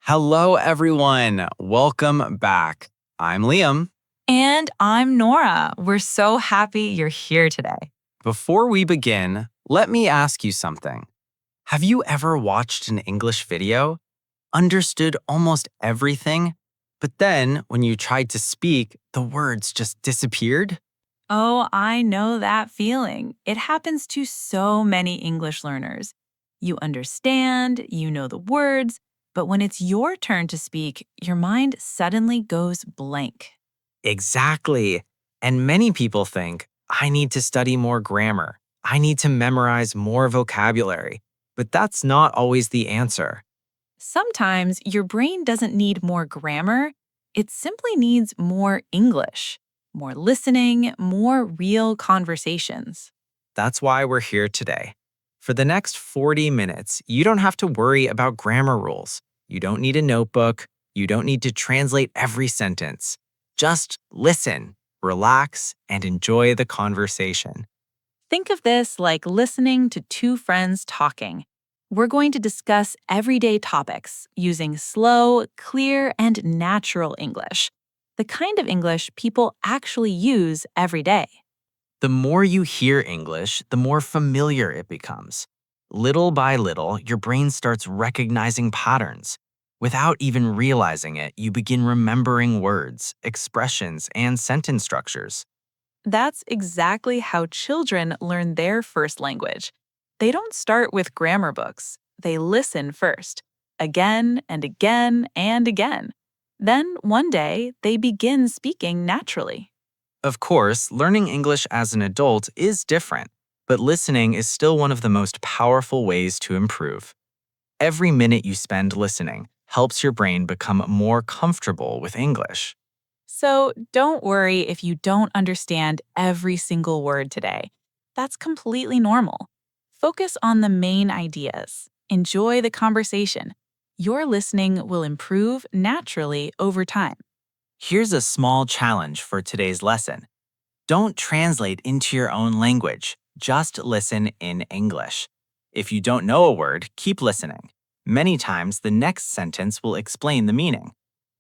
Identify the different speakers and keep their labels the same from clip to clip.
Speaker 1: Hello, everyone. Welcome back. I'm Liam.
Speaker 2: And I'm Nora. We're so happy you're here today.
Speaker 1: Before we begin, let me ask you something. Have you ever watched an English video, understood almost everything, but then when you tried to speak, the words just disappeared?
Speaker 2: Oh, I know that feeling. It happens to so many English learners. You understand, you know the words, but when it's your turn to speak, your mind suddenly goes blank.
Speaker 1: Exactly. And many people think, I need to study more grammar. I need to memorize more vocabulary. But that's not always the answer.
Speaker 2: Sometimes your brain doesn't need more grammar, it simply needs more English, more listening, more real conversations.
Speaker 1: That's why we're here today. For the next 40 minutes, you don't have to worry about grammar rules. You don't need a notebook. You don't need to translate every sentence. Just listen, relax, and enjoy the conversation.
Speaker 2: Think of this like listening to two friends talking. We're going to discuss everyday topics using slow, clear, and natural English, the kind of English people actually use every day.
Speaker 1: The more you hear English, the more familiar it becomes. Little by little, your brain starts recognizing patterns. Without even realizing it, you begin remembering words, expressions, and sentence structures.
Speaker 2: That's exactly how children learn their first language. They don't start with grammar books, they listen first, again and again and again. Then, one day, they begin speaking naturally.
Speaker 1: Of course, learning English as an adult is different, but listening is still one of the most powerful ways to improve. Every minute you spend listening helps your brain become more comfortable with English.
Speaker 2: So don't worry if you don't understand every single word today. That's completely normal. Focus on the main ideas. Enjoy the conversation. Your listening will improve naturally over time.
Speaker 1: Here's a small challenge for today's lesson. Don't translate into your own language, just listen in English. If you don't know a word, keep listening. Many times, the next sentence will explain the meaning.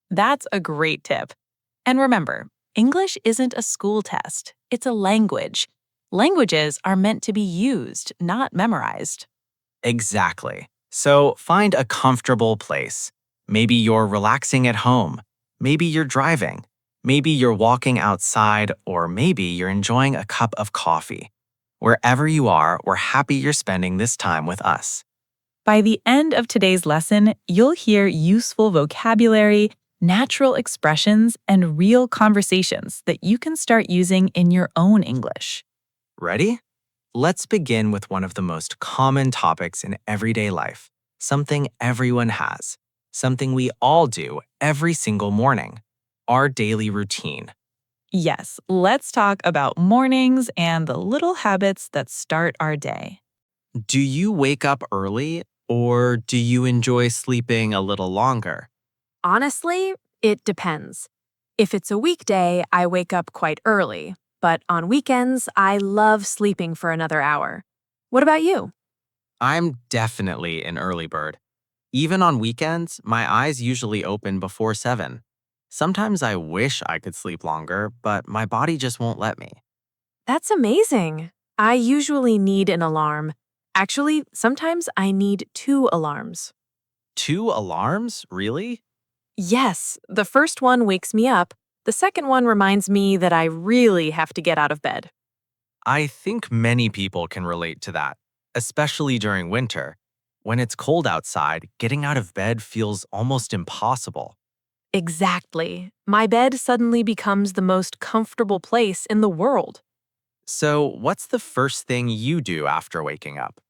Speaker 2: That's a great tip. And remember, English isn't a school test, it's a language. Languages are meant to be used, not memorized.
Speaker 1: Exactly. So find a comfortable place. Maybe you're relaxing at home. Maybe you're driving. Maybe you're walking outside, or maybe you're enjoying a cup of coffee. Wherever you are, we're happy you're spending this time with us.
Speaker 2: By the end of today's lesson, you'll hear useful vocabulary, natural expressions, and real conversations that you can start using in your own English.
Speaker 1: Ready? Let's begin with one of the most common topics in everyday life, something everyone has, something we all do every single morning, our daily routine.
Speaker 2: Yes, let's talk about mornings and the little habits that start our day.
Speaker 1: Do you wake up early or do you enjoy sleeping a little longer?
Speaker 3: Honestly, it depends. If it's a weekday, I wake up quite early, but on weekends, I love sleeping for another hour. What about you?
Speaker 1: I'm definitely an early bird. Even on weekends, my eyes usually open before 7. Sometimes I wish I could sleep longer, but my body just won't let me.
Speaker 3: That's amazing. I usually need an alarm. Actually, sometimes I need two alarms.
Speaker 1: 2 alarms? Really?
Speaker 3: Yes, the first one wakes me up. The second one reminds me that I really have to get out of bed.
Speaker 1: I think many people can relate to that, especially during winter. When it's cold outside, getting out of bed feels almost impossible.
Speaker 3: Exactly. My bed suddenly becomes the most comfortable place in the world.
Speaker 1: So, what's the first thing you do after waking up?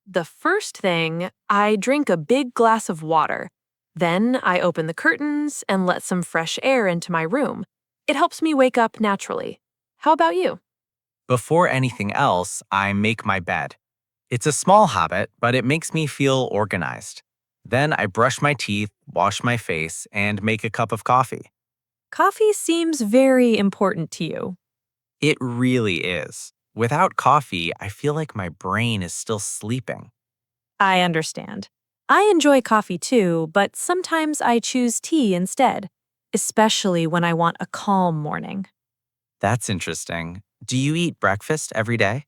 Speaker 3: The first thing, I drink a big glass of water. Then I open the curtains and let some fresh air into my room. It helps me wake up naturally. How about you?
Speaker 1: Before anything else, I make my bed. It's a small habit, but it makes me feel organized. Then I brush my teeth, wash my face, and make a cup of coffee.
Speaker 3: Coffee seems very important to you.
Speaker 1: It really is. Without coffee, I feel like my brain is still sleeping.
Speaker 3: I understand. I enjoy coffee too, but sometimes I choose tea instead, especially when I want a calm morning.
Speaker 1: That's interesting. Do you eat breakfast every day?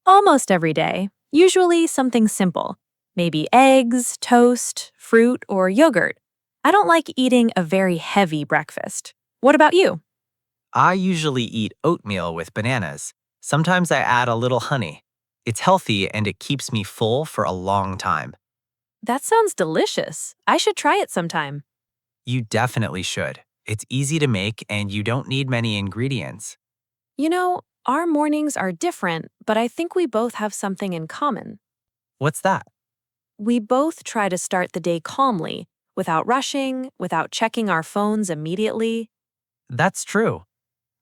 Speaker 3: Almost every day, usually something simple. Maybe eggs, toast, fruit, or yogurt. I don't like eating a very heavy breakfast. What about you?
Speaker 1: I usually eat oatmeal with bananas. Sometimes I add a little honey. It's healthy and it keeps me full for a long time.
Speaker 3: That sounds delicious. I should try it sometime.
Speaker 1: You definitely should. It's easy to make and you don't need many ingredients.
Speaker 3: You know, our mornings are different, but I think we both have something in common.
Speaker 1: What's that?
Speaker 3: We both try to start the day calmly, without rushing, without checking our phones immediately.
Speaker 1: That's true.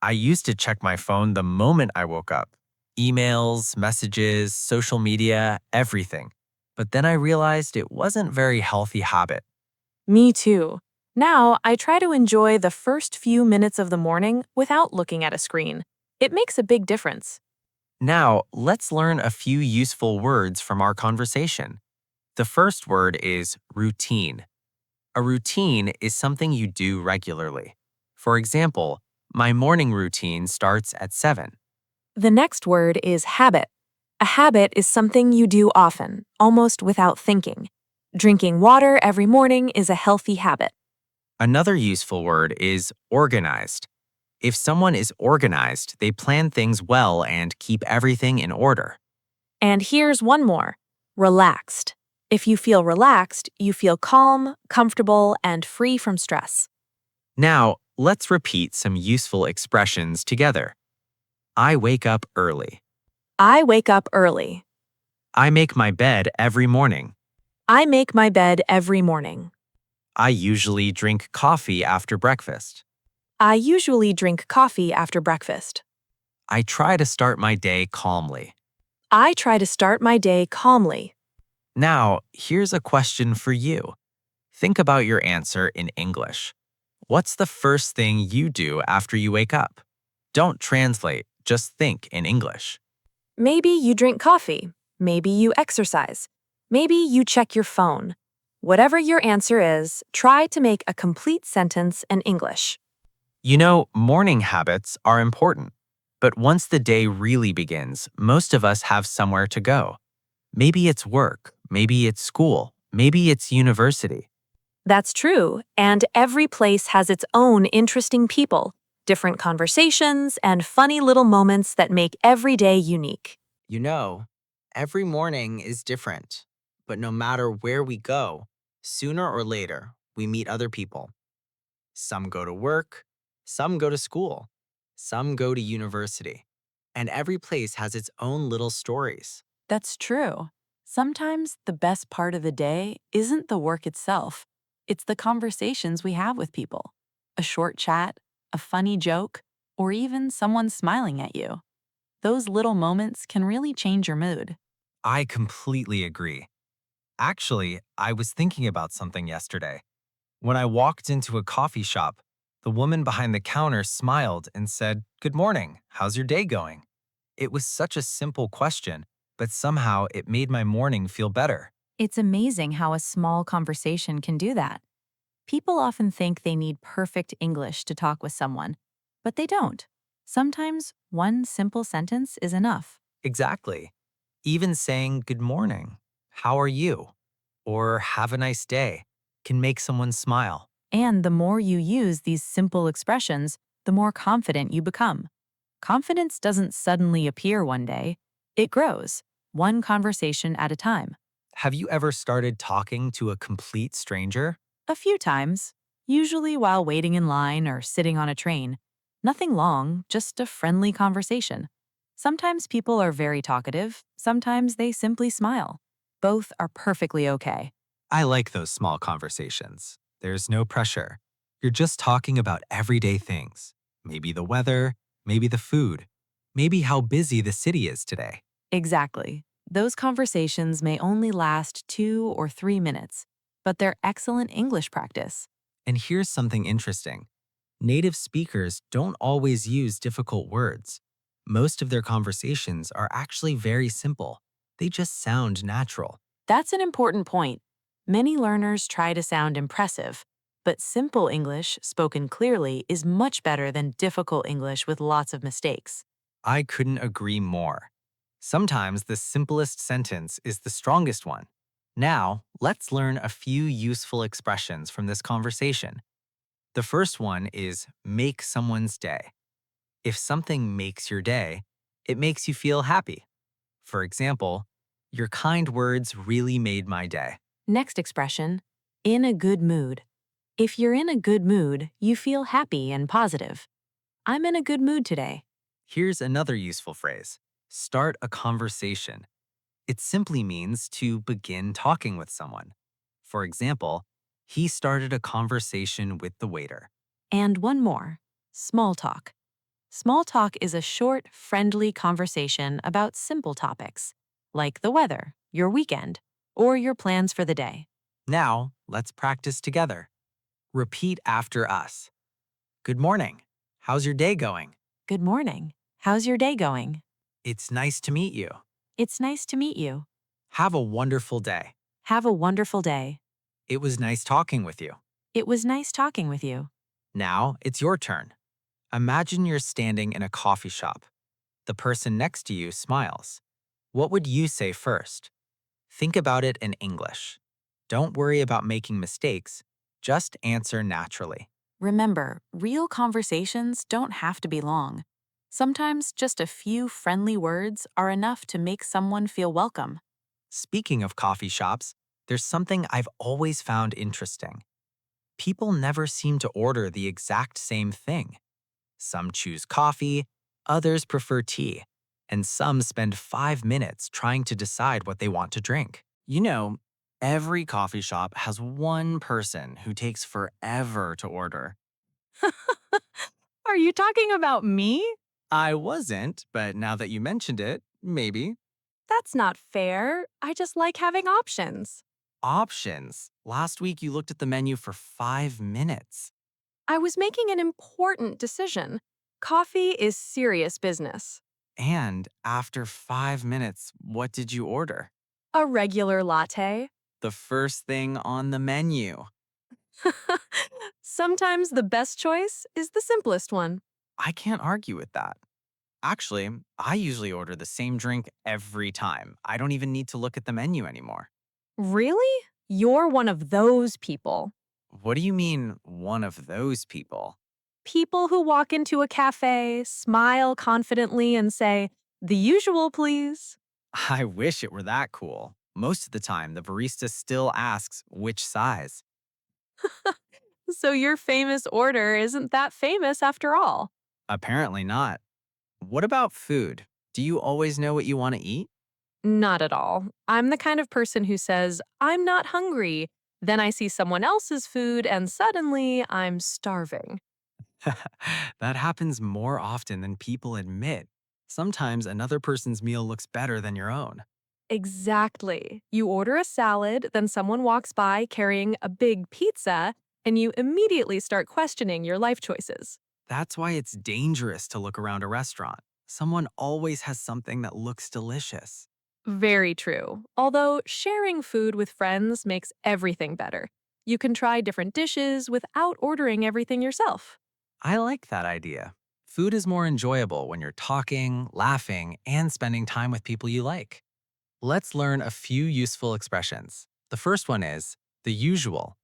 Speaker 1: I used to check my phone the moment I woke up. Emails, messages, social media, everything. But then I realized it wasn't a very healthy habit.
Speaker 3: Me too. Now, I try to enjoy the first few minutes of the morning without looking at a screen. It makes a big difference.
Speaker 1: Now, let's learn a few useful words from our conversation. The first word is routine. A routine is something you do regularly. For example, my morning routine starts at 7.
Speaker 3: The next word is habit. A habit is something you do often, almost without thinking. Drinking water every morning is a healthy habit.
Speaker 1: Another useful word is organized. If someone is organized, they plan things well and keep everything in order.
Speaker 3: And here's one more: relaxed. If you feel relaxed, you feel calm, comfortable, and free from stress.
Speaker 1: Now, let's repeat some useful expressions together. I wake up early.
Speaker 3: I wake up early.
Speaker 1: I make my bed every morning.
Speaker 3: I make my bed every morning.
Speaker 1: I usually drink coffee after breakfast.
Speaker 3: I usually drink coffee after breakfast.
Speaker 1: I try to start my day calmly.
Speaker 3: I try to start my day calmly.
Speaker 1: Now, here's a question for you. Think about your answer in English. What's the first thing you do after you wake up? Don't translate, just think in English.
Speaker 3: Maybe you drink coffee. Maybe you exercise. Maybe you check your phone. Whatever your answer is, try to make a complete sentence in English.
Speaker 1: You know, morning habits are important. But once the day really begins, most of us have somewhere to go. Maybe it's work, maybe it's school, maybe it's university.
Speaker 3: That's true, and every place has its own interesting people, different conversations, and funny little moments that make every day unique.
Speaker 1: You know, every morning is different. But no matter where we go, sooner or later, we meet other people. Some go to work, some go to school, some go to university. And every place has its own little stories.
Speaker 2: That's true. Sometimes the best part of the day isn't the work itself. It's the conversations we have with people. A short chat, a funny joke, or even someone smiling at you. Those little moments can really change your mood.
Speaker 1: I completely agree. Actually, I was thinking about something yesterday. When I walked into a coffee shop, the woman behind the counter smiled and said, "Good morning, how's your day going?" It was such a simple question, but somehow it made my morning feel better.
Speaker 2: It's amazing how a small conversation can do that. People often think they need perfect English to talk with someone, but they don't. Sometimes one simple sentence is enough.
Speaker 1: Exactly. Even saying good morning, how are you, or have a nice day can make someone smile.
Speaker 2: And the more you use these simple expressions, the more confident you become. Confidence doesn't suddenly appear one day. It grows, one conversation at a time.
Speaker 1: Have you ever started talking to a complete stranger?
Speaker 2: A few times, usually while waiting in line or sitting on a train. Nothing long, just a friendly conversation. Sometimes people are very talkative, sometimes they simply smile. Both are perfectly okay.
Speaker 1: I like those small conversations. There's no pressure. You're just talking about everyday things. Maybe the weather, maybe the food, maybe how busy the city is today.
Speaker 2: Exactly. Those conversations may only last 2 or 3 minutes, but they're excellent English practice.
Speaker 1: And here's something interesting. Native speakers don't always use difficult words. Most of their conversations are actually very simple. They just sound natural.
Speaker 2: That's an important point.
Speaker 3: Many learners try to sound impressive, but simple English spoken clearly is much better than difficult English with lots of mistakes.
Speaker 1: I couldn't agree more. Sometimes the simplest sentence is the strongest one. Now, let's learn a few useful expressions from this conversation. The first one is make someone's day. If something makes your day, it makes you feel happy. For example, your kind words really made my day.
Speaker 3: Next expression, in a good mood. If you're in a good mood, you feel happy and positive. I'm in a good mood today.
Speaker 1: Here's another useful phrase, start a conversation. It simply means to begin talking with someone. For example, he started a conversation with the waiter.
Speaker 3: And one more, small talk. Small talk is a short, friendly conversation about simple topics, like the weather, your weekend, or your plans for the day.
Speaker 1: Now, let's practice together. Repeat after us. Good morning. How's your day going?
Speaker 3: Good morning. How's your day going?
Speaker 1: It's nice to meet you.
Speaker 3: It's nice to meet you.
Speaker 1: Have a wonderful day.
Speaker 3: Have a wonderful day.
Speaker 1: It was nice talking with you.
Speaker 3: It was nice talking with you.
Speaker 1: Now, it's your turn. Imagine you're standing in a coffee shop. The person next to you smiles. What would you say first? Think about it in English. Don't worry about making mistakes. Just answer naturally.
Speaker 2: Remember, real conversations don't have to be long. Sometimes just a few friendly words are enough to make someone feel welcome.
Speaker 1: Speaking of coffee shops, there's something I've always found interesting. People never seem to order the exact same thing. Some choose coffee, others prefer tea, and some spend 5 minutes trying to decide what they want to drink. You know, every coffee shop has one person who takes forever to order.
Speaker 2: Are you talking about me?
Speaker 1: I wasn't, but now that you mentioned it, maybe.
Speaker 3: That's not fair. I just like having options.
Speaker 1: Options. Last week you looked at the menu for 5 minutes.
Speaker 3: I was making an important decision. Coffee is serious business.
Speaker 1: And after 5 minutes, what did you order?
Speaker 3: A regular latte.
Speaker 1: The first thing on the menu.
Speaker 3: Sometimes the best choice is the simplest one.
Speaker 1: I can't argue with that. Actually, I usually order the same drink every time. I don't even need to look at the menu anymore.
Speaker 3: Really? You're one of those people.
Speaker 1: What do you mean, one of those people?
Speaker 3: People who walk into a cafe, smile confidently, and say, "The usual, please."
Speaker 1: I wish it were that cool. Most of the time, the barista still asks which size.
Speaker 3: So your famous order isn't that famous after all.
Speaker 1: Apparently not. What about food? Do you always know what you want to eat?
Speaker 3: Not at all. I'm the kind of person who says, "I'm not hungry." Then I see someone else's food and suddenly I'm starving.
Speaker 1: That happens more often than people admit. Sometimes another person's meal looks better than your own.
Speaker 3: Exactly. You order a salad, then someone walks by carrying a big pizza, and you immediately start questioning your life choices.
Speaker 1: That's why it's dangerous to look around a restaurant. Someone always has something that looks delicious.
Speaker 3: Very true. Although sharing food with friends makes everything better. You can try different dishes without ordering everything yourself.
Speaker 1: I like that idea. Food is more enjoyable when you're talking, laughing, and spending time with people you like. Let's learn a few useful expressions. The first one is the usual.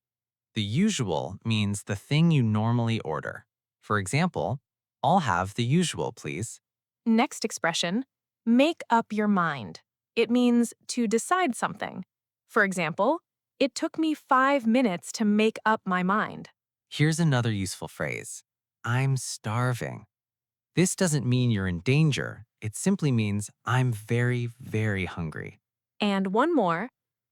Speaker 1: The usual means the thing you normally order. For example, I'll have the usual, please.
Speaker 3: Next expression, make up your mind. It means to decide something. For example, it took me 5 minutes to make up my mind.
Speaker 1: Here's another useful phrase. I'm starving. This doesn't mean you're in danger. It simply means I'm very, very hungry.
Speaker 3: And one more,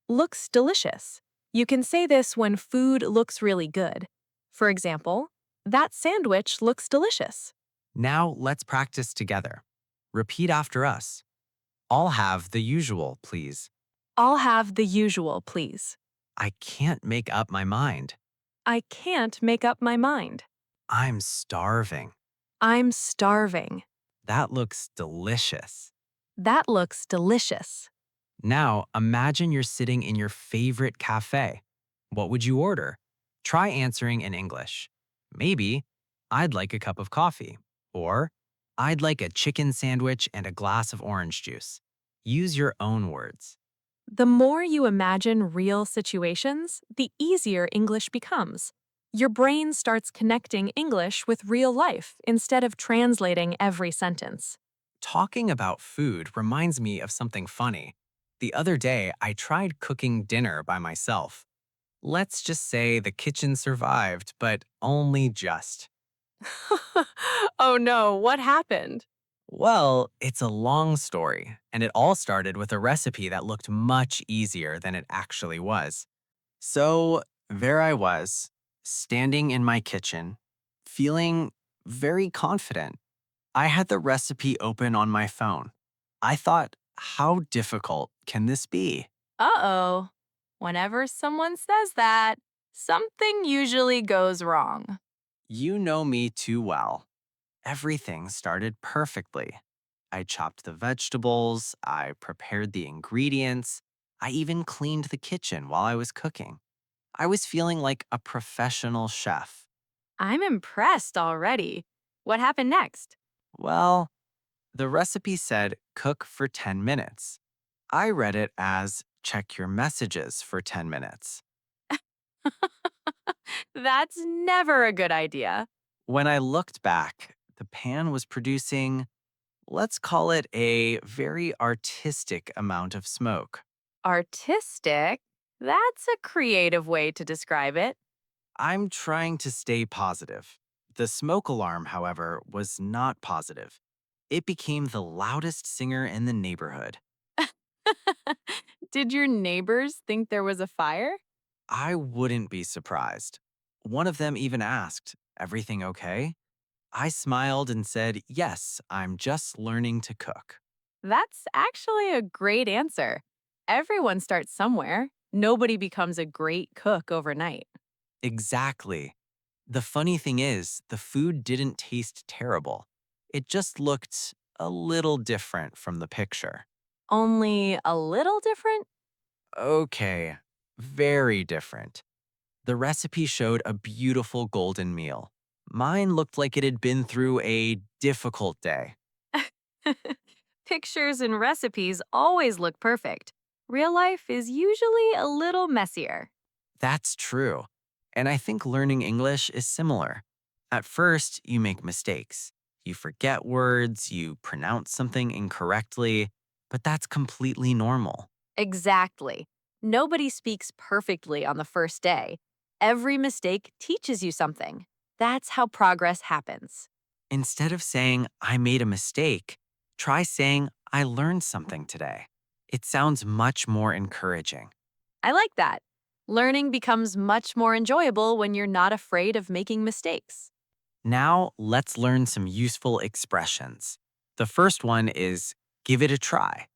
Speaker 3: looks delicious. You can say this when food looks really good. For example, that sandwich looks delicious.
Speaker 1: Now let's practice together. Repeat after us. I'll have the usual, please.
Speaker 3: I'll have the usual, please.
Speaker 1: I can't make up my mind.
Speaker 3: I can't make up my mind.
Speaker 1: I'm starving.
Speaker 3: I'm starving.
Speaker 1: That looks delicious.
Speaker 3: That looks delicious.
Speaker 1: Now, imagine you're sitting in your favorite cafe. What would you order? Try answering in English. Maybe, I'd like a cup of coffee. Or, I'd like a chicken sandwich and a glass of orange juice. Use your own words.
Speaker 3: The more you imagine real situations, the easier English becomes. Your brain starts connecting English with real life instead of translating every sentence.
Speaker 1: Talking about food reminds me of something funny. The other day, I tried cooking dinner by myself. Let's just say the kitchen survived, but only just.
Speaker 3: Oh no, what happened?
Speaker 1: Well, it's a long story, and it all started with a recipe that looked much easier than it actually was. So, there I was, standing in my kitchen, feeling very confident. I had the recipe open on my phone. I thought, how difficult can this be?
Speaker 3: Uh-oh. Whenever someone says that, something usually goes wrong.
Speaker 1: You know me too well. Everything started perfectly. I chopped the vegetables, I prepared the ingredients, I even cleaned the kitchen while I was cooking. I was feeling like a professional chef.
Speaker 3: I'm impressed already. What happened next?
Speaker 1: Well, the recipe said cook for 10 minutes. I read it as check your messages for 10 minutes.
Speaker 3: That's never a good idea.
Speaker 1: When I looked back, the pan was producing, let's call it a very artistic amount of smoke.
Speaker 3: Artistic? That's a creative way to describe it.
Speaker 1: I'm trying to stay positive. The smoke alarm, however, was not positive. It became the loudest singer in the neighborhood.
Speaker 3: Did your neighbors think there was a fire?
Speaker 1: I wouldn't be surprised. One of them even asked, everything okay? I smiled and said, yes, I'm just learning to cook.
Speaker 3: That's actually a great answer. Everyone starts somewhere. Nobody becomes a great cook overnight.
Speaker 1: Exactly. The funny thing is, the food didn't taste terrible. It just looked a little different from the picture.
Speaker 3: Only a little different?
Speaker 1: Okay, very different. The recipe showed a beautiful golden meal. Mine looked like it had been through a difficult day.
Speaker 3: Pictures and recipes always look perfect. Real life is usually a little messier.
Speaker 1: That's true. And I think learning English is similar. At first, you make mistakes. You forget words, you pronounce something incorrectly, but that's completely normal.
Speaker 3: Exactly. Nobody speaks perfectly on the first day. Every mistake teaches you something. That's how progress happens.
Speaker 1: Instead of saying, I made a mistake, try saying, I learned something today. It sounds much more encouraging.
Speaker 3: I like that. Learning becomes much more enjoyable when you're not afraid of making mistakes.
Speaker 1: Now, let's learn some useful expressions. The first one is give it a try.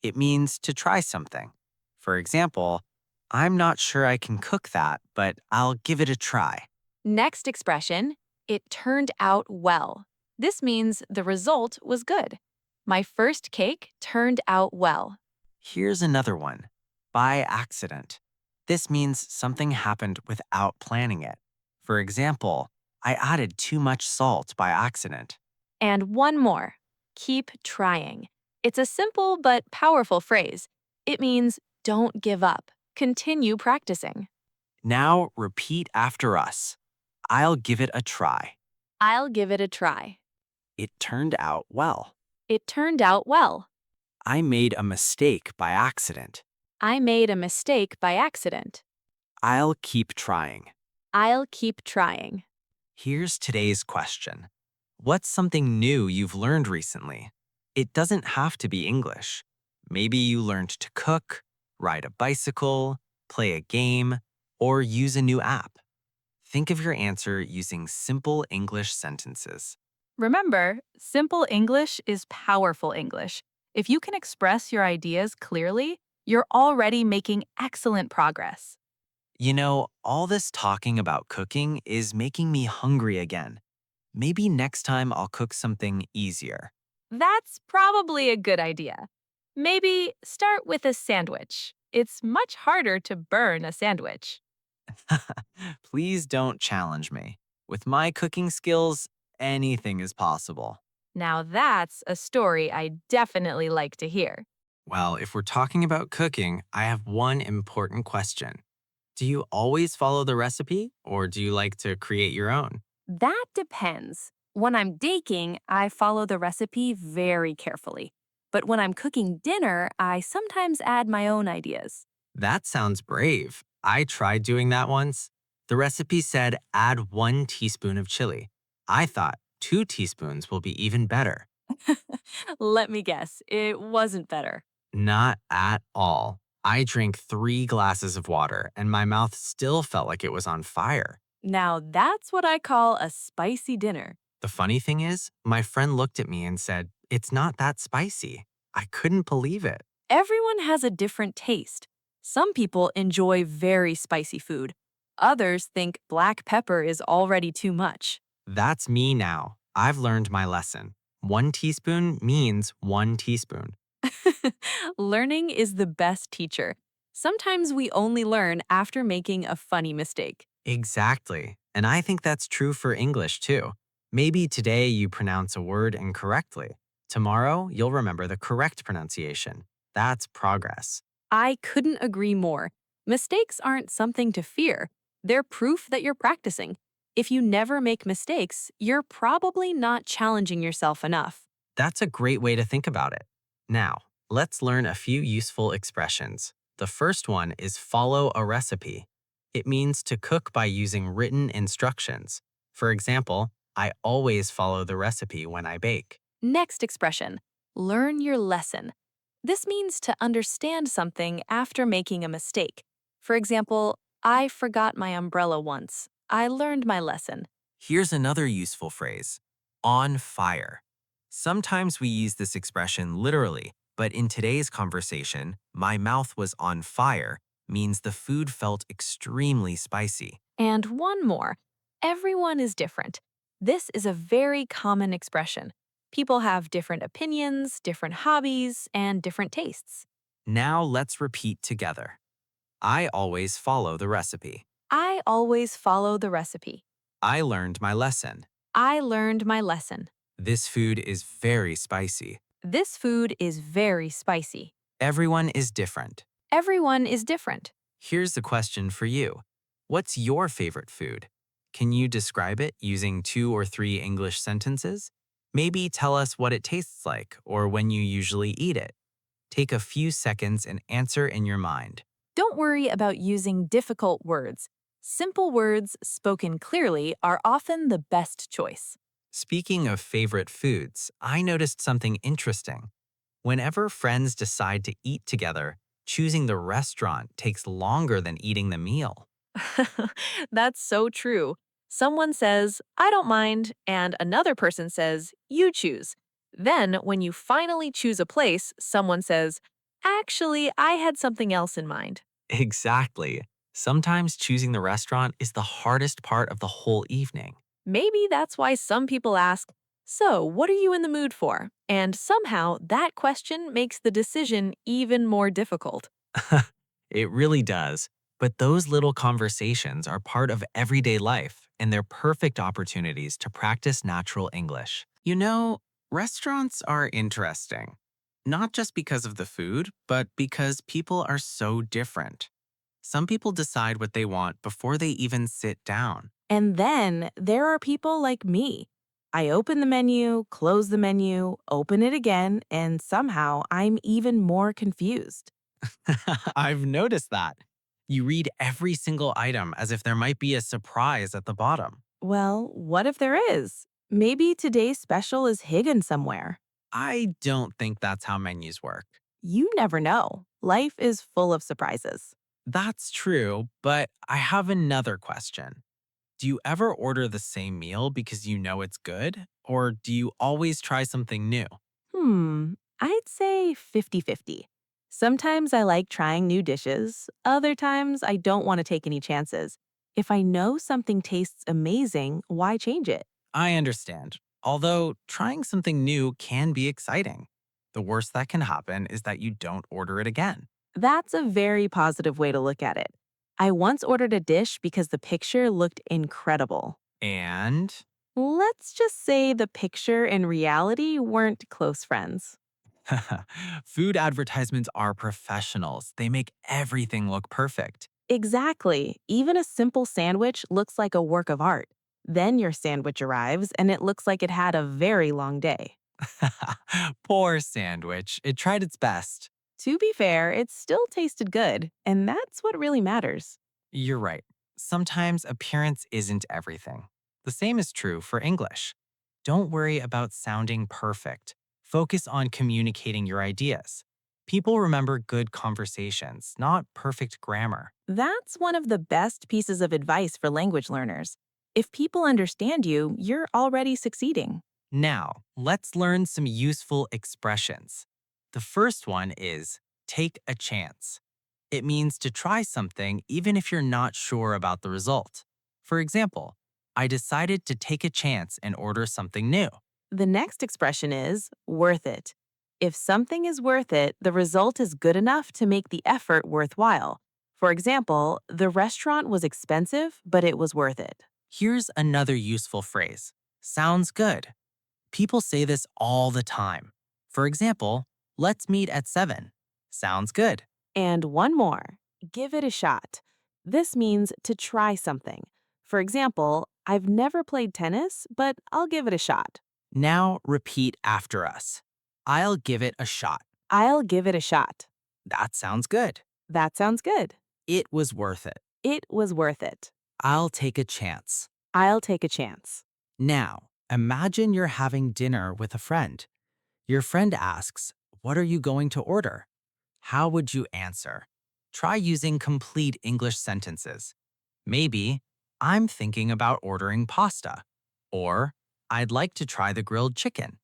Speaker 1: It means to try something. For example, I'm not sure I can cook that, but I'll give it a try.
Speaker 3: Next expression, it turned out well. This means the result was good. My first cake turned out well.
Speaker 1: Here's another one by accident. This means something happened without planning it. For example, I added too much salt by accident.
Speaker 3: And one more, keep trying. It's a simple but powerful phrase. It means don't give up. Continue practicing.
Speaker 1: Now repeat after us. I'll give it a try.
Speaker 3: I'll give it a try.
Speaker 1: It turned out well.
Speaker 3: It turned out well.
Speaker 1: I made a mistake by accident.
Speaker 3: I made a mistake by accident.
Speaker 1: I'll keep trying.
Speaker 3: I'll keep trying.
Speaker 1: Here's today's question. What's something new you've learned recently? It doesn't have to be English. Maybe you learned to cook, ride a bicycle, play a game, or use a new app. Think of your answer using simple English sentences.
Speaker 2: Remember, simple English is powerful English. If you can express your ideas clearly, you're already making excellent progress.
Speaker 1: You know, all this talking about cooking is making me hungry again. Maybe next time I'll cook something easier.
Speaker 3: That's probably a good idea. Maybe start with a sandwich. It's much harder to burn a sandwich.
Speaker 1: Please don't challenge me. With my cooking skills, anything is possible.
Speaker 3: Now that's a story I definitely like to hear.
Speaker 1: Well, if we're talking about cooking, I have one important question. Do you always follow the recipe, or do you like to create your own?
Speaker 3: That depends. When I'm baking, I follow the recipe very carefully. But when I'm cooking dinner, I sometimes add my own ideas.
Speaker 1: That sounds brave. I tried doing that once. The recipe said add 1 teaspoon of chili. I thought 2 teaspoons will be even better.
Speaker 3: Let me guess, it wasn't better.
Speaker 1: Not at all. I drank 3 glasses of water and my mouth still felt like it was on fire.
Speaker 3: Now that's what I call a spicy dinner.
Speaker 1: The funny thing is, my friend looked at me and said, "It's not that spicy." I couldn't believe it.
Speaker 3: Everyone has a different taste. Some people enjoy very spicy food. Others think black pepper is already too much.
Speaker 1: That's me now. I've learned my lesson. 1 teaspoon means 1 teaspoon.
Speaker 3: Learning is the best teacher. Sometimes we only learn after making a funny mistake.
Speaker 1: Exactly. And I think that's true for English too. Maybe today you pronounce a word incorrectly. Tomorrow, you'll remember the correct pronunciation. That's progress.
Speaker 3: I couldn't agree more. Mistakes aren't something to fear. They're proof that you're practicing. If you never make mistakes, you're probably not challenging yourself enough.
Speaker 1: That's a great way to think about it. Now, let's learn a few useful expressions. The first one is follow a recipe. It means to cook by using written instructions. For example, I always follow the recipe when I bake.
Speaker 3: Next expression, learn your lesson. This means to understand something after making a mistake. For example, I forgot my umbrella once. I learned my lesson.
Speaker 1: Here's another useful phrase, on fire. Sometimes we use this expression literally, but in today's conversation, my mouth was on fire means the food felt extremely spicy.
Speaker 3: And one more, everyone is different. This is a very common expression. People have different opinions, different hobbies, and different tastes.
Speaker 1: Now let's repeat together. I always follow the recipe.
Speaker 3: I always follow the recipe.
Speaker 1: I learned my lesson.
Speaker 3: I learned my lesson.
Speaker 1: This food is very spicy.
Speaker 3: This food is very spicy.
Speaker 1: Everyone is different.
Speaker 3: Everyone is different.
Speaker 1: Here's the question for you. What's your favorite food? Can you describe it using 2 or 3 English sentences? Maybe tell us what it tastes like or when you usually eat it. Take a few seconds and answer in your mind.
Speaker 3: Don't worry about using difficult words. Simple words spoken clearly are often the best choice.
Speaker 1: Speaking of favorite foods, I noticed something interesting. Whenever friends decide to eat together, choosing the restaurant takes longer than eating the meal.
Speaker 3: That's so true. Someone says, I don't mind, and another person says, you choose. Then, when you finally choose a place, someone says, actually, I had something else in mind.
Speaker 1: Exactly. Sometimes choosing the restaurant is the hardest part of the whole evening.
Speaker 3: Maybe that's why some people ask, so what are you in the mood for? And somehow that question makes the decision even more difficult.
Speaker 1: It really does. But those little conversations are part of everyday life, and they're perfect opportunities to practice natural English. You know, restaurants are interesting. Not just because of the food, but because people are so different. Some people decide what they want before they even sit down.
Speaker 2: And then there are people like me. I open the menu, close the menu, open it again, and somehow I'm even more confused.
Speaker 1: I've noticed that. You read every single item as if there might be a surprise at the bottom.
Speaker 2: Well, what if there is? Maybe today's special is hidden somewhere.
Speaker 1: I don't think that's how menus work.
Speaker 2: You never know. Life is full of surprises.
Speaker 1: That's true, but I have another question. Do you ever order the same meal because you know it's good? Or do you always try something new?
Speaker 2: I'd say 50-50. Sometimes I like trying new dishes. Other times I don't want to take any chances. If I know something tastes amazing, why change it?
Speaker 1: I understand. Although trying something new can be exciting. The worst that can happen is that you don't order it again.
Speaker 2: That's a very positive way to look at it. I once ordered a dish because the picture looked incredible.
Speaker 1: And
Speaker 2: Let's just say the picture and reality weren't close friends.
Speaker 1: food advertisements are professionals. They make everything look perfect.
Speaker 2: Exactly. Even a simple sandwich looks like a work of art. Then your sandwich arrives and it looks like it had a very long day.
Speaker 1: Poor sandwich. It tried its best.
Speaker 2: To be fair, it still tasted good, and that's what really matters.
Speaker 1: You're right. Sometimes appearance isn't everything. The same is true for English. Don't worry about sounding perfect. Focus on communicating your ideas. People remember good conversations, not perfect grammar.
Speaker 2: That's one of the best pieces of advice for language learners. If people understand you, you're already succeeding.
Speaker 1: Now, let's learn some useful expressions. The first one is take a chance. It means to try something even if you're not sure about the result. For example, I decided to take a chance and order something new.
Speaker 2: The next expression is worth it. If something is worth it, the result is good enough to make the effort worthwhile. For example, the restaurant was expensive, but it was worth it.
Speaker 1: Here's another useful phrase. Sounds good. People say this all the time. For example, let's meet at 7. Sounds good.
Speaker 2: And one more, give it a shot. This means to try something. For example, I've never played tennis, but I'll give it a shot.
Speaker 1: Now repeat after us. I'll give it a shot.
Speaker 2: I'll give it a shot.
Speaker 1: That sounds good.
Speaker 2: That sounds good.
Speaker 1: It was worth it.
Speaker 2: It was worth it.
Speaker 1: I'll take a chance.
Speaker 2: I'll take a chance.
Speaker 1: Now, imagine you're having dinner with a friend. Your friend asks, "What are you going to order?" How would you answer? Try using complete English sentences. Maybe, I'm thinking about ordering pasta. Or, I'd like to try the grilled chicken.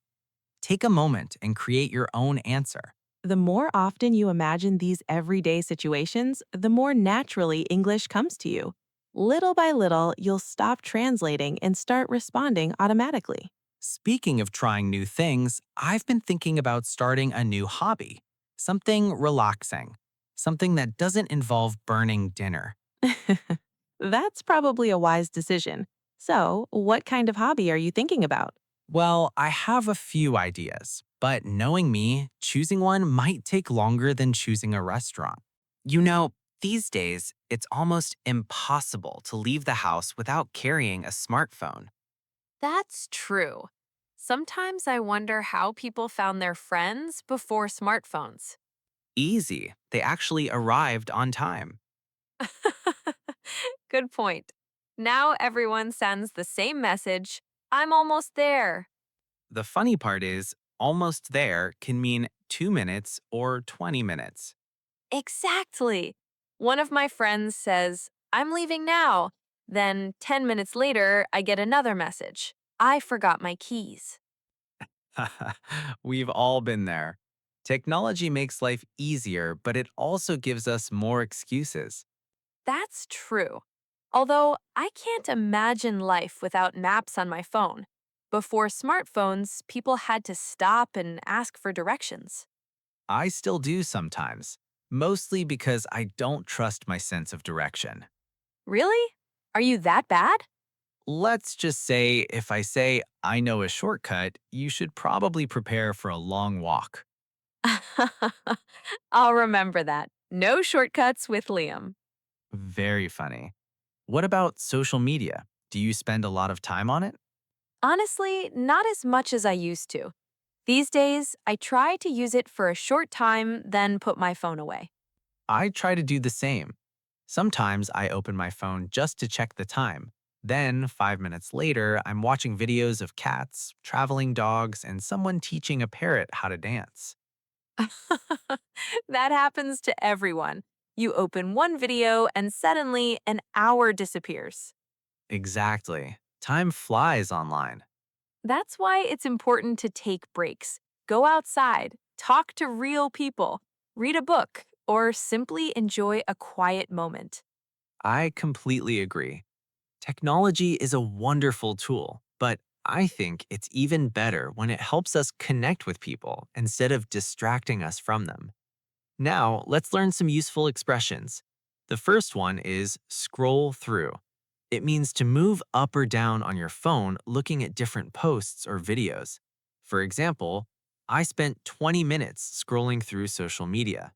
Speaker 1: Take a moment and create your own answer.
Speaker 2: The more often you imagine these everyday situations, the more naturally English comes to you. Little by little, you'll stop translating and start responding automatically.
Speaker 1: Speaking of trying new things, I've been thinking about starting a new hobby. Something relaxing. Something that doesn't involve burning dinner.
Speaker 2: That's probably a wise decision. So, what kind of hobby are you thinking about?
Speaker 1: Well, I have a few ideas, but knowing me, choosing one might take longer than choosing a restaurant. You know, these days, it's almost impossible to leave the house without carrying a smartphone.
Speaker 3: That's true. Sometimes I wonder how people found their friends before smartphones.
Speaker 1: Easy. They actually arrived on time.
Speaker 3: Good point. Now everyone sends the same message, I'm almost there.
Speaker 1: The funny part is, almost there can mean 2 minutes or 20 minutes.
Speaker 3: Exactly. One of my friends says, I'm leaving now. Then 10 minutes later, I get another message. I forgot my keys.
Speaker 1: We've all been there. Technology makes life easier, but it also gives us more excuses.
Speaker 3: That's true. Although I can't imagine life without maps on my phone. Before smartphones, people had to stop and ask for directions.
Speaker 1: I still do sometimes, mostly because I don't trust my sense of direction.
Speaker 3: Really? Are you that bad?
Speaker 1: Let's just say if I say I know a shortcut, you should probably prepare for a long walk.
Speaker 3: I'll remember that. No shortcuts with Liam.
Speaker 1: Very funny. What about social media? Do you spend a lot of time on it?
Speaker 3: Honestly, not as much as I used to. These days, I try to use it for a short time, then put my phone away.
Speaker 1: I try to do the same. Sometimes I open my phone just to check the time. Then, 5 minutes later, I'm watching videos of cats, traveling dogs, and someone teaching a parrot how to dance.
Speaker 3: That happens to everyone. You open one video and suddenly an hour disappears.
Speaker 1: Exactly. Time flies online.
Speaker 3: That's why it's important to take breaks. Go outside, talk to real people, read a book, or simply enjoy a quiet moment.
Speaker 1: I completely agree. Technology is a wonderful tool, but I think it's even better when it helps us connect with people instead of distracting us from them. Now, let's learn some useful expressions. The first one is scroll through. It means to move up or down on your phone looking at different posts or videos. For example, I spent 20 minutes scrolling through social media.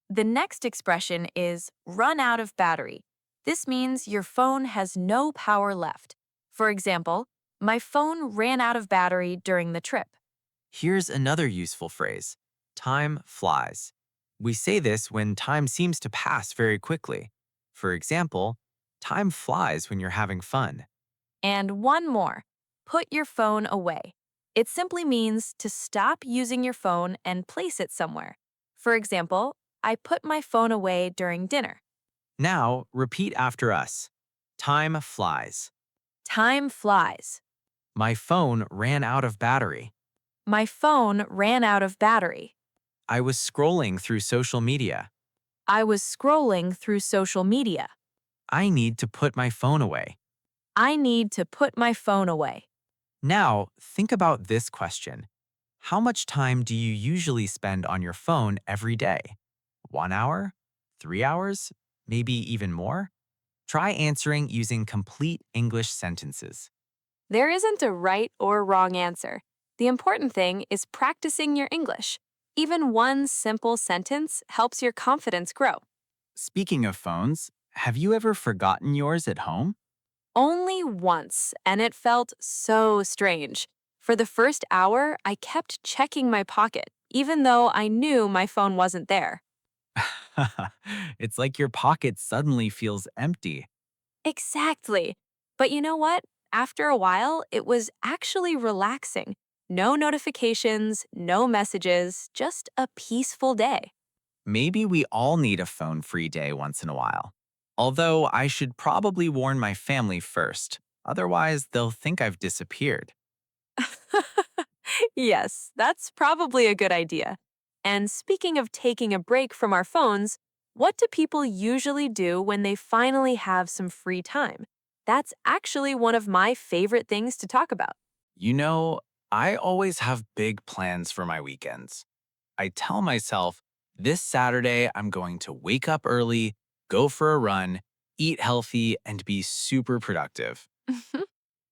Speaker 3: The next expression is run out of battery. This means your phone has no power left. For example, my phone ran out of battery during the trip.
Speaker 1: Here's another useful phrase time flies. We say this when time seems to pass very quickly. For example, time flies when you're having fun.
Speaker 3: And one more, put your phone away. It simply means to stop using your phone and place it somewhere. For example, I put my phone away during dinner.
Speaker 1: Now, repeat after us. Time flies.
Speaker 3: Time flies.
Speaker 1: My phone ran out of battery.
Speaker 3: My phone ran out of battery.
Speaker 1: I was scrolling through social media.
Speaker 3: I was scrolling through social media.
Speaker 1: I need to put my phone away.
Speaker 3: I need to put my phone away.
Speaker 1: Now, think about this question. How much time do you usually spend on your phone every day? 1 hour? 3 hours? Maybe even more? Try answering using complete English sentences.
Speaker 3: There isn't a right or wrong answer. The important thing is practicing your English. Even one simple sentence helps your confidence grow.
Speaker 1: Speaking of phones, have you ever forgotten yours at home?
Speaker 3: Only once, and it felt so strange. For the first hour, I kept checking my pocket, even though I knew my phone wasn't there.
Speaker 1: It's like your pocket suddenly feels empty.
Speaker 3: Exactly. But you know what? After a while, it was actually relaxing. No notifications, no messages, just a peaceful day.
Speaker 1: Maybe we all need a phone-free day once in a while. Although I should probably warn my family first. Otherwise, they'll think I've disappeared.
Speaker 3: Yes, that's probably a good idea. And speaking of taking a break from our phones, what do people usually do when they finally have some free time? That's actually one of my favorite things to talk about.
Speaker 1: You know, I always have big plans for my weekends. I tell myself, this Saturday, I'm going to wake up early, go for a run, eat healthy, and be super productive.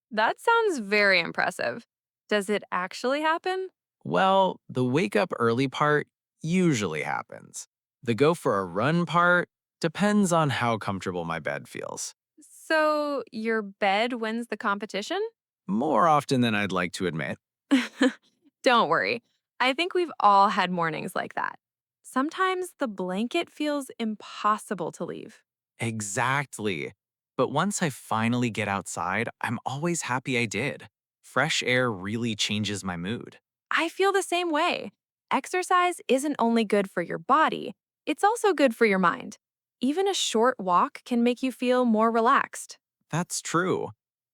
Speaker 3: That sounds very impressive. Does it actually happen?
Speaker 1: Well, the wake up early part usually happens. The go for a run part depends on how comfortable my bed feels.
Speaker 3: So, your bed wins the competition?
Speaker 1: More often than I'd like to admit.
Speaker 3: Don't worry. I think we've all had mornings like that. Sometimes the blanket feels impossible to leave.
Speaker 1: Exactly. But once I finally get outside, I'm always happy I did. Fresh air really changes my mood.
Speaker 3: I feel the same way. Exercise isn't only good for your body, it's also good for your mind. Even a short walk can make you feel more relaxed.
Speaker 1: That's true.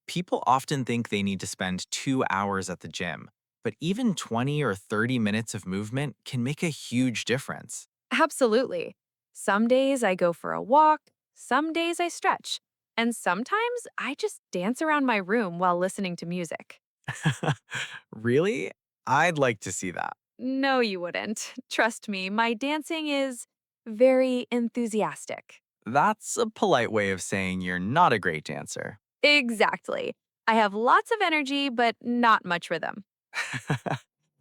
Speaker 1: People often think they need to spend 2 hours at the gym, but even 20 or 30 minutes of movement can make a huge difference.
Speaker 3: Absolutely. Some days I go for a walk, some days I stretch, and sometimes I just dance around my room while listening to music.
Speaker 1: Really? I'd like to see that.
Speaker 3: No, you wouldn't. Trust me, my dancing is very enthusiastic.
Speaker 1: That's a polite way of saying you're not a great dancer.
Speaker 3: Exactly. I have lots of energy, but not much rhythm.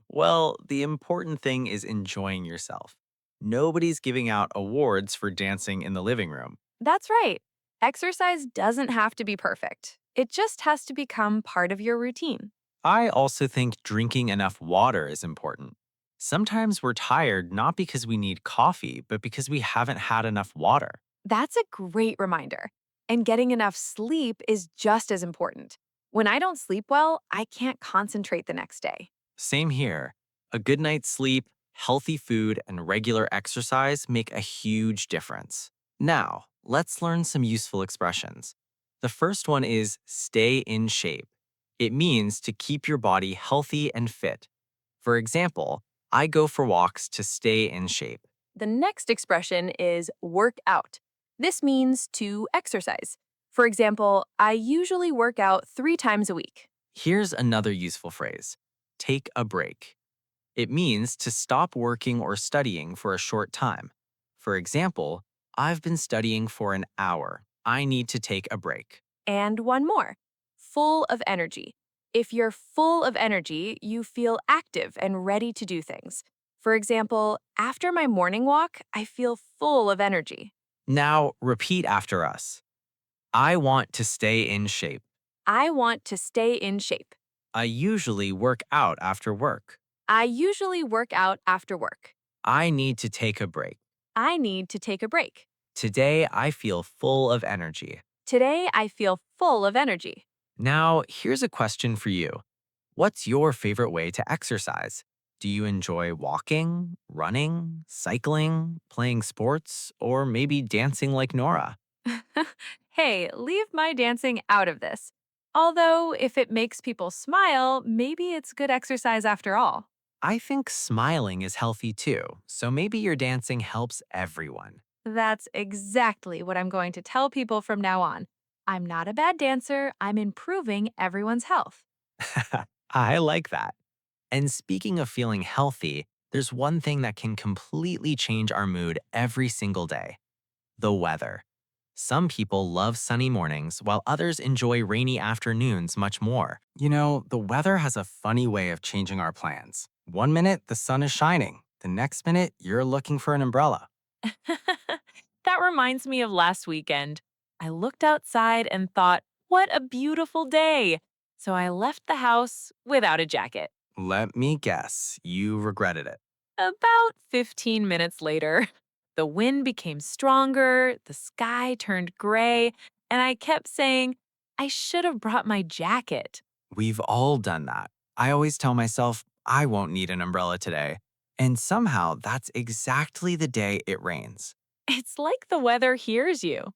Speaker 1: Well, the important thing is enjoying yourself. Nobody's giving out awards for dancing in the living room.
Speaker 3: That's right. Exercise doesn't have to be perfect, it just has to become part of your routine.
Speaker 1: I also think drinking enough water is important. Sometimes we're tired not because we need coffee, but because we haven't had enough water.
Speaker 3: That's a great reminder. And getting enough sleep is just as important. When I don't sleep well, I can't concentrate the next day.
Speaker 1: Same here. A good night's sleep, healthy food, and regular exercise make a huge difference. Now, let's learn some useful expressions. The first one is stay in shape. It means to keep your body healthy and fit. For example, I go for walks to stay in shape.
Speaker 3: The next expression is work out. This means to exercise. For example, I usually work out 3 times a week.
Speaker 1: Here's another useful phrase: take a break. It means to stop working or studying for a short time. For example, I've been studying for an hour. I need to take a break.
Speaker 3: And one more, full of energy. If you're full of energy, you feel active and ready to do things. For example, after my morning walk, I feel full of energy.
Speaker 1: Now, repeat after us. I want to stay in shape.
Speaker 3: I want to stay in shape.
Speaker 1: I usually work out after work.
Speaker 3: I usually work out after work.
Speaker 1: I need to take a break.
Speaker 3: I need to take a break.
Speaker 1: Today, I feel full of energy.
Speaker 3: Today, I feel full of energy.
Speaker 1: Now, here's a question for you. What's your favorite way to exercise? Do you enjoy walking, running, cycling, playing sports, or maybe dancing like Nora?
Speaker 3: Hey, leave my dancing out of this. Although, if it makes people smile, maybe it's good exercise after all.
Speaker 1: I think smiling is healthy too, so maybe your dancing helps everyone.
Speaker 3: That's exactly what I'm going to tell people from now on. I'm not a bad dancer, I'm improving everyone's health.
Speaker 1: I like that. And speaking of feeling healthy, there's one thing that can completely change our mood every single day: the weather. Some people love sunny mornings, while others enjoy rainy afternoons much more. You know, the weather has a funny way of changing our plans. One minute, the sun is shining. The next minute, you're looking for an umbrella.
Speaker 2: That reminds me of last weekend. I looked outside and thought, what a beautiful day. So I left the house without a jacket.
Speaker 1: Let me guess, you regretted it.
Speaker 2: About 15 minutes later, the wind became stronger, the sky turned gray, and I kept saying, I should have brought my jacket.
Speaker 1: We've all done that. I always tell myself, I won't need an umbrella today. And somehow, that's exactly the day it rains.
Speaker 2: It's like the weather hears you.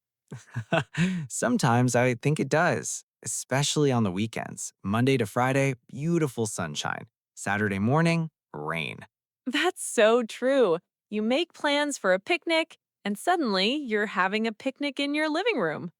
Speaker 1: Sometimes I think it does, especially on the weekends. Monday to Friday, beautiful sunshine. Saturday morning, rain.
Speaker 2: That's so true. You make plans for a picnic, and suddenly you're having a picnic in your living room.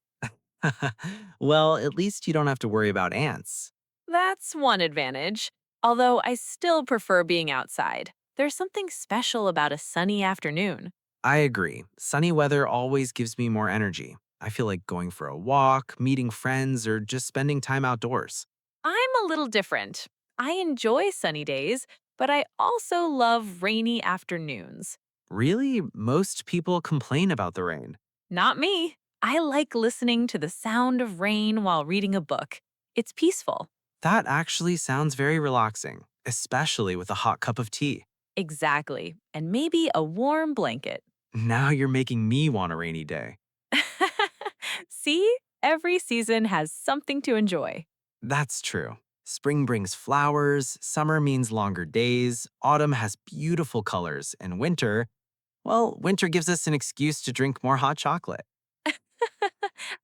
Speaker 1: Well, at least you don't have to worry about ants.
Speaker 2: That's one advantage. Although I still prefer being outside. There's something special about a sunny afternoon.
Speaker 1: I agree. Sunny weather always gives me more energy. I feel like going for a walk, meeting friends, or just spending time outdoors.
Speaker 2: I'm a little different. I enjoy sunny days, but I also love rainy afternoons.
Speaker 1: Really, most people complain about the rain.
Speaker 2: Not me. I like listening to the sound of rain while reading a book. It's peaceful.
Speaker 1: That actually sounds very relaxing, especially with a hot cup of tea.
Speaker 2: Exactly. And maybe a warm blanket.
Speaker 1: Now you're making me want a rainy day.
Speaker 2: See? Every season has something to enjoy.
Speaker 1: That's true. Spring brings flowers, summer means longer days, autumn has beautiful colors, and winter, well, winter gives us an excuse to drink more hot chocolate.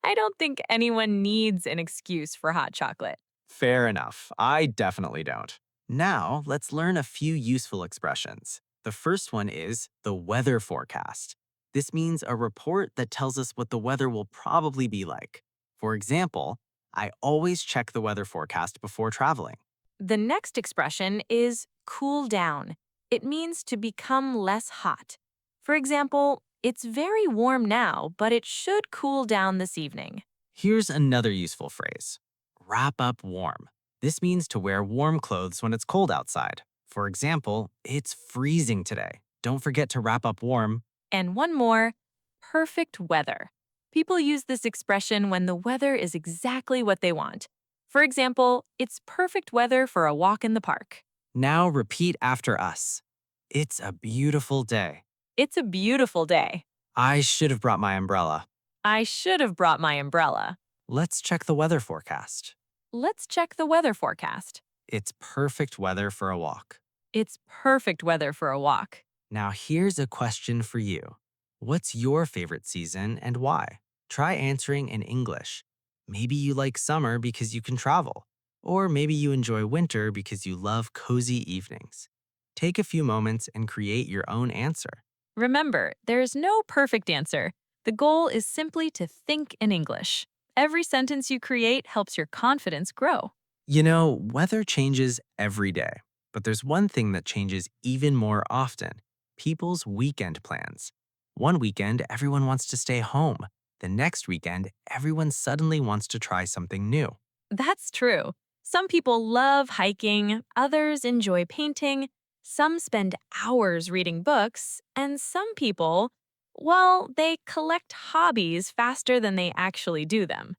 Speaker 2: I don't think anyone needs an excuse for hot chocolate.
Speaker 1: Fair enough. I definitely don't. Now, let's learn a few useful expressions. The first one is the weather forecast. This means a report that tells us what the weather will probably be like. For example, I always check the weather forecast before traveling.
Speaker 2: The next expression is cool down. It means to become less hot. For example, it's very warm now, but it should cool down this evening.
Speaker 1: Here's another useful phrase: wrap up warm. This means to wear warm clothes when it's cold outside. For example, it's freezing today. Don't forget to wrap up warm.
Speaker 2: And one more, perfect weather. People use this expression when the weather is exactly what they want. For example, it's perfect weather for a walk in the park.
Speaker 1: Now repeat after us. It's a beautiful day.
Speaker 2: It's a beautiful day.
Speaker 1: I should have brought my umbrella.
Speaker 2: I should have brought my umbrella.
Speaker 1: Let's check the weather forecast.
Speaker 2: Let's check the weather forecast.
Speaker 1: It's perfect weather for a walk.
Speaker 2: It's perfect weather for a walk.
Speaker 1: Now here's a question for you. What's your favorite season and why? Try answering in English. Maybe you like summer because you can travel. Or maybe you enjoy winter because you love cozy evenings. Take a few moments and create your own answer.
Speaker 2: Remember, there is no perfect answer. The goal is simply to think in English. Every sentence you create helps your confidence grow.
Speaker 1: Weather changes every day, but there's one thing that changes even more often: people's weekend plans. One weekend, everyone wants to stay home. The next weekend, everyone suddenly wants to try something new.
Speaker 3: That's true. Some people love hiking, others enjoy painting, some spend hours reading books, and some people, well, they collect hobbies faster than they actually do them.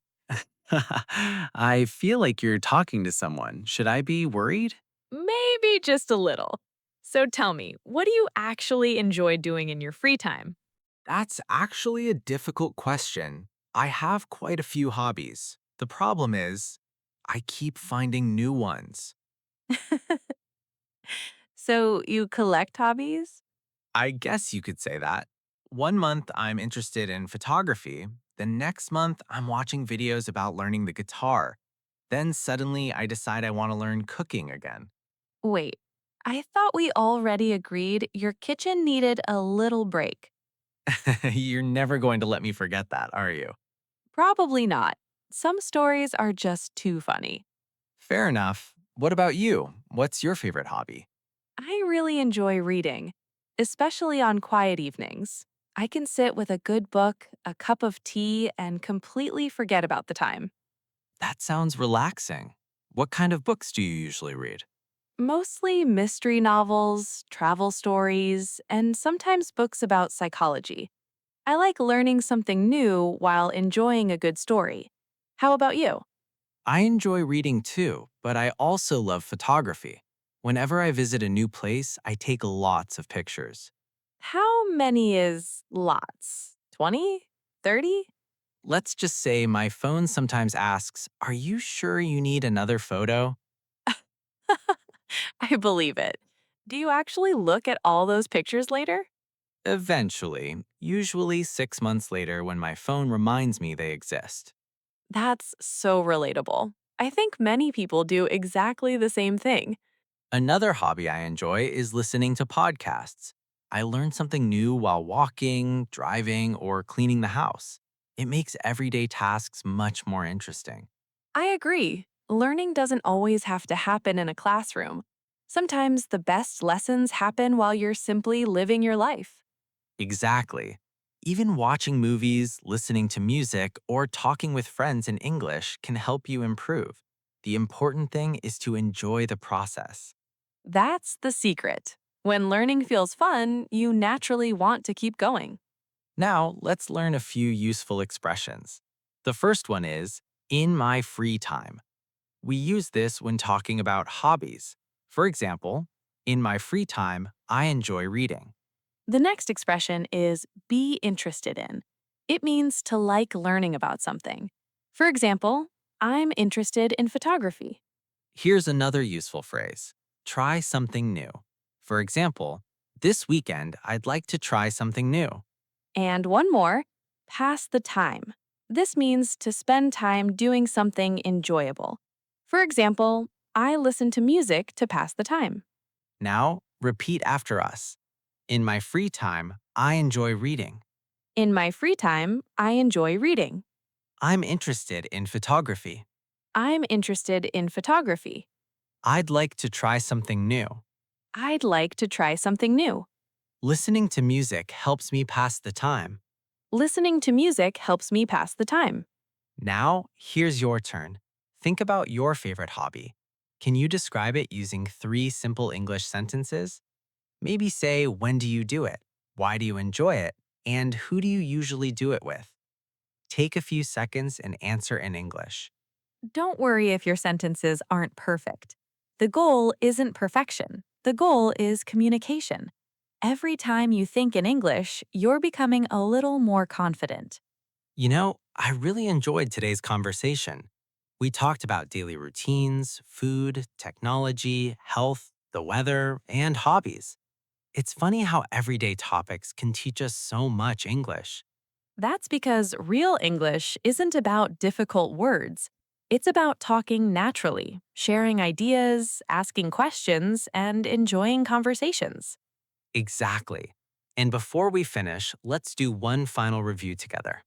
Speaker 1: I feel like you're talking to someone. Should I be worried?
Speaker 3: Maybe just a little. So tell me, what do you actually enjoy doing in your free time?
Speaker 1: That's actually a difficult question. I have quite a few hobbies. The problem is, I keep finding new ones.
Speaker 3: So you collect hobbies?
Speaker 1: I guess you could say that. One month I'm interested in photography. The next month I'm watching videos about learning the guitar. Then suddenly I decide I want to learn cooking again.
Speaker 3: Wait, I thought we already agreed your kitchen needed a little break.
Speaker 1: You're never going to let me forget that, are you?
Speaker 3: Probably not. Some stories are just too funny.
Speaker 1: Fair enough. What about you? What's your favorite hobby?
Speaker 3: I really enjoy reading, especially on quiet evenings. I can sit with a good book, a cup of tea, and completely forget about the time.
Speaker 1: That sounds relaxing. What kind of books do you usually read?
Speaker 3: Mostly mystery novels, travel stories, and sometimes books about psychology. I like learning something new while enjoying a good story. How about you?
Speaker 1: I enjoy reading too, but I also love photography. Whenever I visit a new place, I take lots of pictures.
Speaker 3: How many is lots? 20? 30?
Speaker 1: Let's just say my phone sometimes asks, "Are you sure you need another photo?"
Speaker 3: I believe it. Do you actually look at all those pictures later?
Speaker 1: Eventually, usually 6 months later when my phone reminds me they exist.
Speaker 3: That's so relatable. I think many people do exactly the same thing.
Speaker 1: Another hobby I enjoy is listening to podcasts. I learn something new while walking, driving, or cleaning the house. It makes everyday tasks much more interesting.
Speaker 3: I agree. Learning doesn't always have to happen in a classroom. Sometimes the best lessons happen while you're simply living your life.
Speaker 1: Exactly. Even watching movies, listening to music, or talking with friends in English can help you improve. The important thing is to enjoy the process.
Speaker 3: That's the secret. When learning feels fun, you naturally want to keep going.
Speaker 1: Now, let's learn a few useful expressions. The first one is, in my free time. We use this when talking about hobbies. For example, in my free time, I enjoy reading.
Speaker 3: The next expression is be interested in. It means to like learning about something. For example, I'm interested in photography.
Speaker 1: Here's another useful phrase: try something new. For example, this weekend, I'd like to try something new.
Speaker 3: And one more, pass the time. This means to spend time doing something enjoyable. For example, I listen to music to pass the time.
Speaker 1: Now, repeat after us. In my free time, I enjoy reading.
Speaker 3: In my free time, I enjoy reading.
Speaker 1: I'm interested in photography.
Speaker 3: I'm interested in photography.
Speaker 1: I'd like to try something new.
Speaker 3: I'd like to try something new.
Speaker 1: Listening to music helps me pass the time.
Speaker 3: Listening to music helps me pass the time.
Speaker 1: Now, here's your turn. Think about your favorite hobby. Can you describe it using 3 simple English sentences? Maybe say, when do you do it? Why do you enjoy it? And who do you usually do it with? Take a few seconds and answer in English.
Speaker 3: Don't worry if your sentences aren't perfect. The goal isn't perfection. The goal is communication. Every time you think in English, you're becoming a little more confident.
Speaker 1: I really enjoyed today's conversation. We talked about daily routines, food, technology, health, the weather, and hobbies. It's funny how everyday topics can teach us so much English.
Speaker 3: That's because real English isn't about difficult words. It's about talking naturally, sharing ideas, asking questions, and enjoying conversations.
Speaker 1: Exactly. And before we finish, let's do one final review together.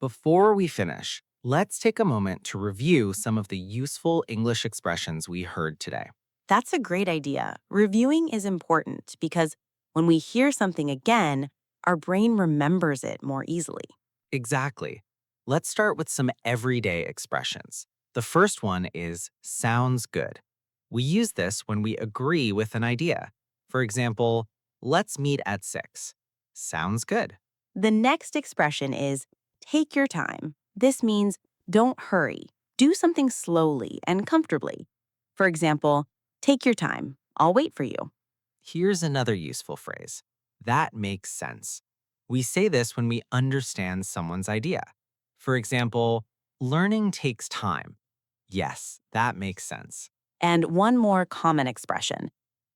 Speaker 1: Before we finish, Let's take a moment to review some of the useful English expressions we heard today.
Speaker 4: That's a great idea. Reviewing is important because when we hear something again, our brain remembers it more easily.
Speaker 1: Exactly. Let's start with some everyday expressions. The first one is sounds good. We use this when we agree with an idea. For example, let's meet at 6. Sounds good.
Speaker 4: The next expression is take your time. This means don't hurry. Do something slowly and comfortably. For example, take your time. I'll wait for you.
Speaker 1: Here's another useful phrase. That makes sense. We say this when we understand someone's idea. For example, learning takes time. Yes, that makes sense.
Speaker 4: And one more common expression.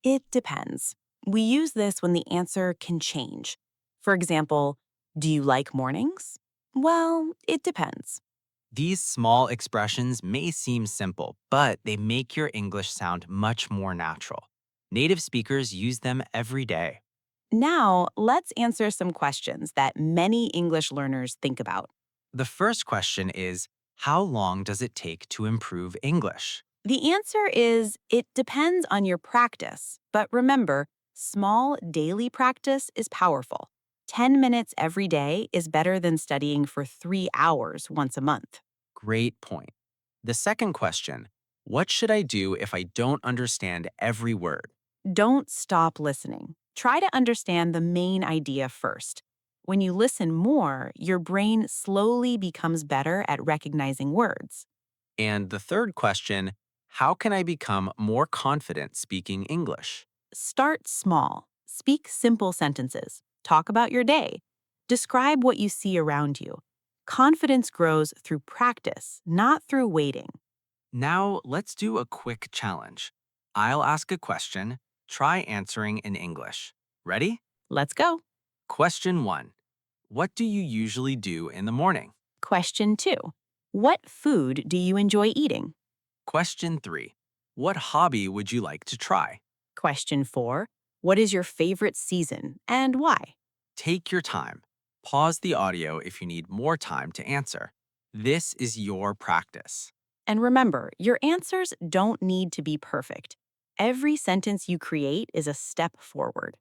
Speaker 4: It depends. We use this when the answer can change. For example, do you like mornings? Well, it depends.
Speaker 1: These small expressions may seem simple, but they make your English sound much more natural. Native speakers use them every day.
Speaker 4: Now, let's answer some questions that many English learners think about.
Speaker 1: The first question is, how long does it take to improve English?
Speaker 4: The answer is it depends on your practice, but remember, small daily practice is powerful. 10 minutes every day is better than studying for 3 hours once a month.
Speaker 1: Great point. The second question, what should I do if I don't understand every word?
Speaker 4: Don't stop listening. Try to understand the main idea first. When you listen more, your brain slowly becomes better at recognizing words.
Speaker 1: And the third question, how can I become more confident speaking English?
Speaker 4: Start small. Speak simple sentences. Talk about your day. Describe what you see around you. Confidence grows through practice, not through waiting.
Speaker 1: Now, let's do a quick challenge. I'll ask a question. Try answering in English. Ready?
Speaker 4: Let's go.
Speaker 1: Question 1. What do you usually do in the morning?
Speaker 4: Question 2. What food do you enjoy eating?
Speaker 1: Question 3. What hobby would you like to try?
Speaker 4: Question 4. What is your favorite season and why?
Speaker 1: Take your time. Pause the audio if you need more time to answer. This is your practice.
Speaker 4: And remember, your answers don't need to be perfect. Every sentence you create is a step forward.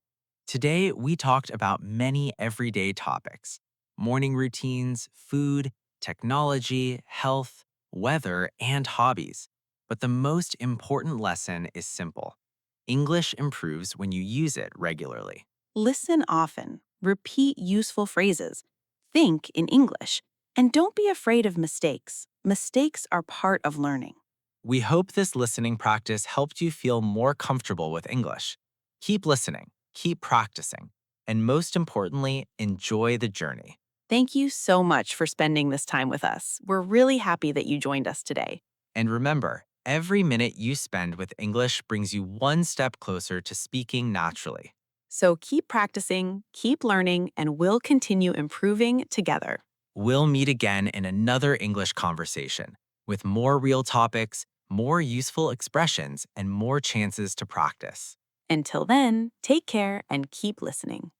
Speaker 1: Today, we talked about many everyday topics: morning routines, food, technology, health, weather, and hobbies. But the most important lesson is simple. English improves when you use it regularly.
Speaker 4: Listen often, repeat useful phrases, think in English, and don't be afraid of mistakes. Mistakes are part of learning.
Speaker 1: We hope this listening practice helped you feel more comfortable with English. Keep listening, keep practicing, and most importantly, enjoy the journey.
Speaker 4: Thank you so much for spending this time with us. We're really happy that you joined us today.
Speaker 1: And remember, every minute you spend with English brings you one step closer to speaking naturally.
Speaker 4: So keep practicing, keep learning, and we'll continue improving together.
Speaker 1: We'll meet again in another English conversation with more real topics, more useful expressions, and more chances to practice.
Speaker 4: Until then, take care and keep listening.